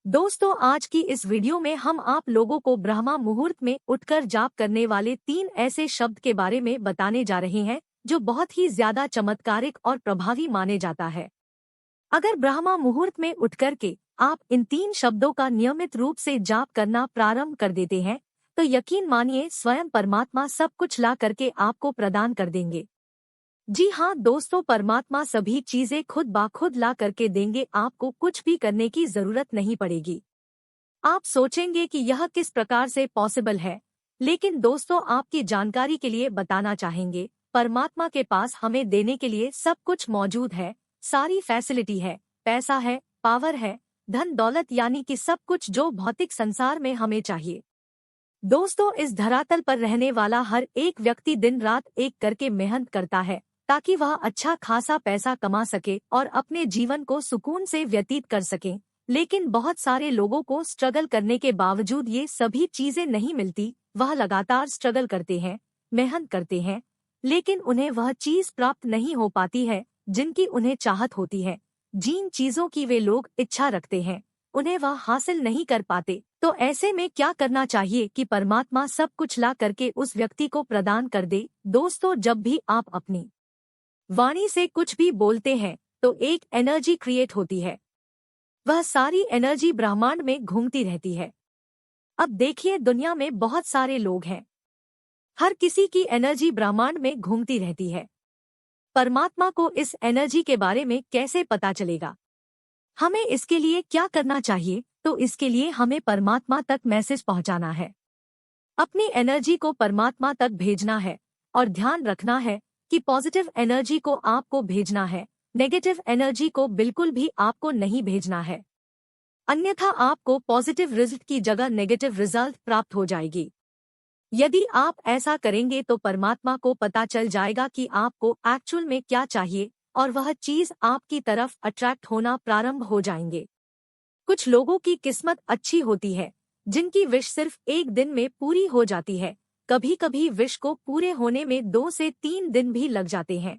दोस्तों, आज की इस वीडियो में हम आप लोगों को ब्रह्मा मुहूर्त में उठकर जाप करने वाले 3 ऐसे शब्द के बारे में बताने जा रहे हैं जो बहुत ही ज्यादा चमत्कारिक और प्रभावी माने जाता है। अगर ब्रह्मा मुहूर्त में उठकर के आप इन 3 शब्दों का नियमित रूप से जाप करना प्रारंभ कर देते हैं तो यकीन मानिए स्वयं परमात्मा सब कुछ ला करके आपको प्रदान कर देंगे। जी हाँ दोस्तों, परमात्मा सभी चीजें खुद बाखुद ला करके देंगे, आपको कुछ भी करने की जरूरत नहीं पड़ेगी। आप सोचेंगे कि यह किस प्रकार से पॉसिबल है, लेकिन दोस्तों आपकी जानकारी के लिए बताना चाहेंगे, परमात्मा के पास हमें देने के लिए सब कुछ मौजूद है। सारी फैसिलिटी है, पैसा है, पावर है, धन दौलत, यानी कि सब कुछ जो भौतिक संसार में हमें चाहिए। दोस्तों, इस धरातल पर रहने वाला हर एक व्यक्ति दिन रात एक करके मेहनत करता है ताकि वह अच्छा खासा पैसा कमा सके और अपने जीवन को सुकून से व्यतीत कर सके। लेकिन बहुत सारे लोगों को स्ट्रगल करने के बावजूद ये सभी चीजें नहीं मिलती। वह लगातार स्ट्रगल करते हैं, मेहनत करते हैं, लेकिन उन्हें वह चीज प्राप्त नहीं हो पाती है जिनकी उन्हें चाहत होती है। जिन चीजों की वे लोग इच्छा रखते हैं उन्हें वह हासिल नहीं कर पाते। तो ऐसे में क्या करना चाहिए कि परमात्मा सब कुछ ला करके उस व्यक्ति को प्रदान कर दे। दोस्तों, जब भी आप अपनी वाणी से कुछ भी बोलते हैं तो एक एनर्जी क्रिएट होती है। वह सारी एनर्जी ब्रह्मांड में घूमती रहती है। अब देखिए, दुनिया में बहुत सारे लोग हैं, हर किसी की एनर्जी ब्रह्मांड में घूमती रहती है। परमात्मा को इस एनर्जी के बारे में कैसे पता चलेगा? हमें इसके लिए क्या करना चाहिए? तो इसके लिए हमें परमात्मा तक मैसेज पहुंचाना है, अपनी एनर्जी को परमात्मा तक भेजना है और ध्यान रखना है कि पॉजिटिव एनर्जी को आपको भेजना है, नेगेटिव एनर्जी को बिल्कुल भी आपको नहीं भेजना है। अन्यथा आपको पॉजिटिव रिजल्ट की जगह नेगेटिव रिजल्ट प्राप्त हो जाएगी। यदि आप ऐसा करेंगे तो परमात्मा को पता चल जाएगा कि आपको एक्चुअल में क्या चाहिए और वह चीज आपकी तरफ अट्रैक्ट होना प्रारंभ हो जाएंगे। कुछ लोगों की किस्मत अच्छी होती है जिनकी विश सिर्फ एक दिन में पूरी हो जाती है। कभी कभी विश को पूरे होने में 2 से 3 दिन भी लग जाते हैं।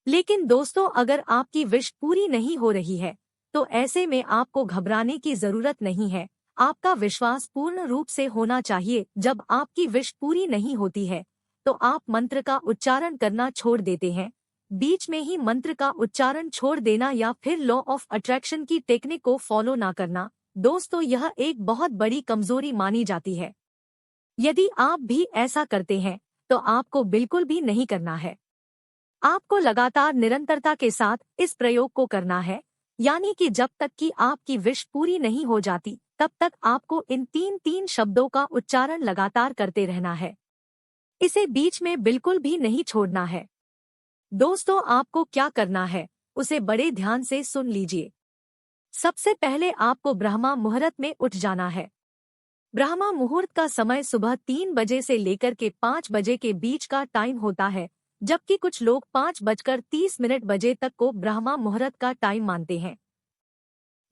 लेकिन दोस्तों, अगर आपकी विश पूरी नहीं हो रही है तो ऐसे में आपको घबराने की जरूरत नहीं है। आपका विश्वास पूर्ण रूप से होना चाहिए। जब आपकी विश पूरी नहीं होती है तो आप मंत्र का उच्चारण करना छोड़ देते हैं। बीच में ही मंत्र का उच्चारण छोड़ देना या फिर लॉ ऑफ अट्रैक्शन की टेक्निक को फॉलो ना करना, दोस्तों यह एक बहुत बड़ी कमजोरी मानी जाती है। यदि आप भी ऐसा करते हैं तो आपको बिल्कुल भी नहीं करना है। आपको लगातार निरंतरता के साथ इस प्रयोग को करना है, यानी कि जब तक कि आपकी विश पूरी नहीं हो जाती तब तक आपको इन 3 शब्दों का उच्चारण लगातार करते रहना है। इसे बीच में बिल्कुल भी नहीं छोड़ना है। दोस्तों, आपको क्या करना है उसे बड़े ध्यान से सुन लीजिए। सबसे पहले आपको ब्रह्मा मुहूर्त में उठ जाना है। ब्रह्मा मुहूर्त का समय सुबह 3 बजे से लेकर के 5 बजे के बीच का टाइम होता है, जबकि कुछ लोग 5:30 बजे तक को ब्रह्मा मुहूर्त का टाइम मानते हैं।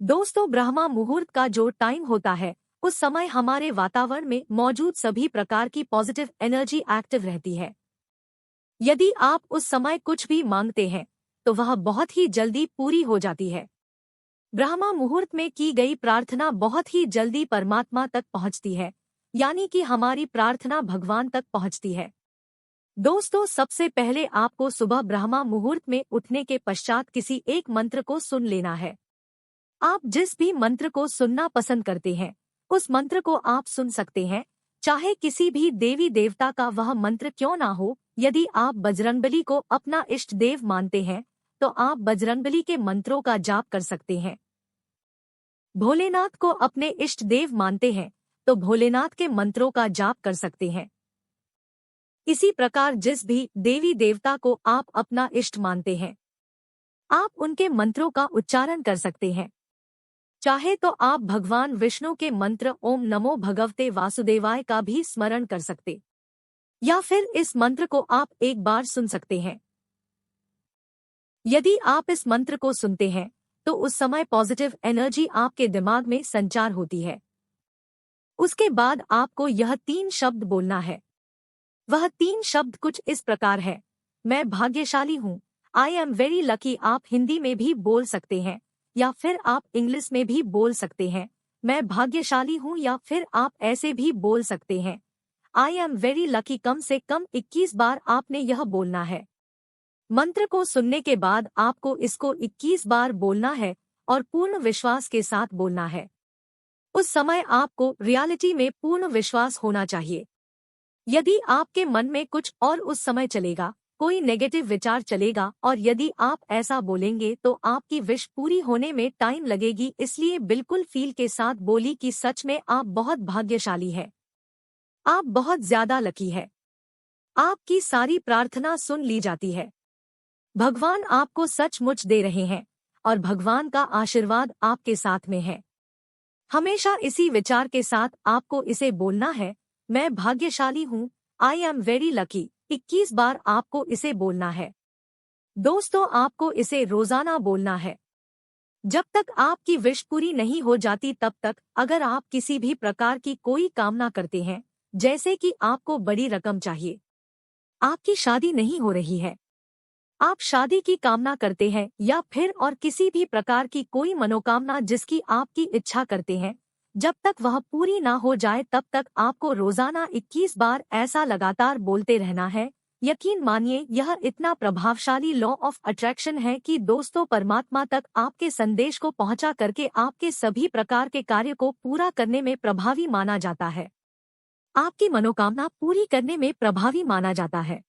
दोस्तों, ब्रह्मा मुहूर्त का जो टाइम होता है उस समय हमारे वातावरण में मौजूद सभी प्रकार की पॉजिटिव एनर्जी एक्टिव रहती है। यदि आप उस समय कुछ भी मांगते हैं तो वह बहुत ही जल्दी पूरी हो जाती है। ब्रह्मा मुहूर्त में की गई प्रार्थना बहुत ही जल्दी परमात्मा तक पहुंचती है, यानी कि हमारी प्रार्थना भगवान तक पहुंचती है। दोस्तों, सबसे पहले आपको सुबह ब्रह्मा मुहूर्त में उठने के पश्चात किसी एक मंत्र को सुन लेना है। आप जिस भी मंत्र को सुनना पसंद करते हैं उस मंत्र को आप सुन सकते हैं, चाहे किसी भी देवी देवता का वह मंत्र क्यों ना हो। यदि आप बजरंगबली को अपना इष्ट देव मानते हैं तो आप बजरंगबली के मंत्रों का जाप कर सकते हैं। भोलेनाथ को अपने इष्ट देव मानते हैं तो भोलेनाथ के मंत्रों का जाप कर सकते हैं। इसी प्रकार जिस भी देवी देवता को आप अपना इष्ट मानते हैं आप उनके मंत्रों का उच्चारण कर सकते हैं। चाहे तो आप भगवान विष्णु के मंत्र ओम नमो भगवते वासुदेवाय का भी स्मरण कर सकते, या फिर इस मंत्र को आप एक बार सुन सकते हैं। यदि आप इस मंत्र को सुनते हैं तो उस समय पॉजिटिव एनर्जी आपके दिमाग में संचार होती है। उसके बाद आपको यह 3 शब्द बोलना है। वह 3 शब्द कुछ इस प्रकार है: मैं भाग्यशाली हूँ, आई एम वेरी लकी। आप हिंदी में भी बोल सकते हैं, या फिर आप इंग्लिश में भी बोल सकते हैं, मैं भाग्यशाली हूँ, या फिर आप ऐसे भी बोल सकते हैं, आई एम वेरी लकी। कम से कम 21 बार आपने यह बोलना है। मंत्र को सुनने के बाद आपको इसको 21 बार बोलना है और पूर्ण विश्वास के साथ बोलना है। उस समय आपको रियलिटी में पूर्ण विश्वास होना चाहिए। यदि आपके मन में कुछ और उस समय चलेगा, कोई नेगेटिव विचार चलेगा, और यदि आप ऐसा बोलेंगे तो आपकी विश पूरी होने में टाइम लगेगी। इसलिए बिल्कुल फील के साथ बोली कि सच में आप बहुत भाग्यशाली है, आप बहुत ज्यादा लकी है, आपकी सारी प्रार्थना सुन ली जाती है, भगवान आपको सचमुच दे रहे हैं और भगवान का आशीर्वाद आपके साथ में है। हमेशा इसी विचार के साथ आपको इसे बोलना है, मैं भाग्यशाली हूँ, आई एम वेरी लकी। 21 बार आपको इसे बोलना है। दोस्तों, आपको इसे रोजाना बोलना है जब तक आपकी विश पूरी नहीं हो जाती। तब तक अगर आप किसी भी प्रकार की कोई कामना करते हैं, जैसे कि आपको बड़ी रकम चाहिए, आपकी शादी नहीं हो रही है, आप शादी की कामना करते हैं, या फिर और किसी भी प्रकार की कोई मनोकामना जिसकी आपकी इच्छा करते हैं, जब तक वह पूरी ना हो जाए तब तक आपको रोजाना 21 बार ऐसा लगातार बोलते रहना है। यकीन मानिए, यह इतना प्रभावशाली लॉ ऑफ अट्रैक्शन है कि दोस्तों, परमात्मा तक आपके संदेश को पहुंचा करके आपके सभी प्रकार के कार्य को पूरा करने में प्रभावी माना जाता है, आपकी मनोकामना पूरी करने में प्रभावी माना जाता है।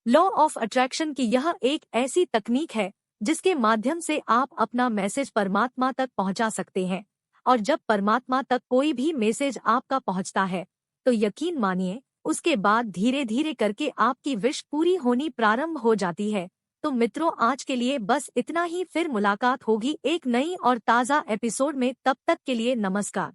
लॉ ऑफ अट्रैक्शन की यह एक ऐसी तकनीक है जिसके माध्यम से आप अपना मैसेज परमात्मा तक पहुंचा सकते हैं, और जब परमात्मा तक कोई भी मैसेज आपका पहुंचता है तो यकीन मानिए, उसके बाद धीरे धीरे करके आपकी विश पूरी होनी प्रारंभ हो जाती है। तो मित्रों, आज के लिए बस इतना ही। फिर मुलाकात होगी एक नई और ताज़ा एपिसोड में। तब तक के लिए नमस्कार।